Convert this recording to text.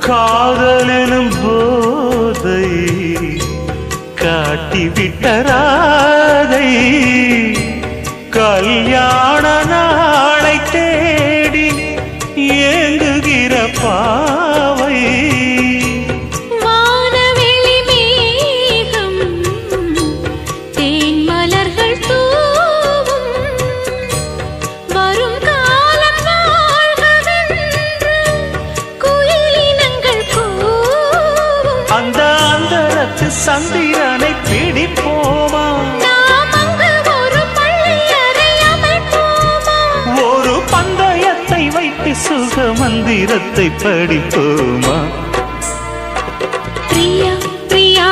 காதலெனும் போதை காட்டிவிட்ட ராதை கல்யாண நாளை தேடி ஏங்குகிற பாவை வானவெளி மேகம் தேன் மலர்கள் தூவும் வரும் காலம் வாழ்வதென்று குயிலினங்கள் கூவும் அந்த அந்தரத்து சந்திரனை பிடிப்போமா நாம் அங்கு ஒரு பள்ளியறை அமைப்போமா ஒரு பந்தயத்தை வைத்து சுக மந்திரத்தை படிப்போமா பிரியா பிரியா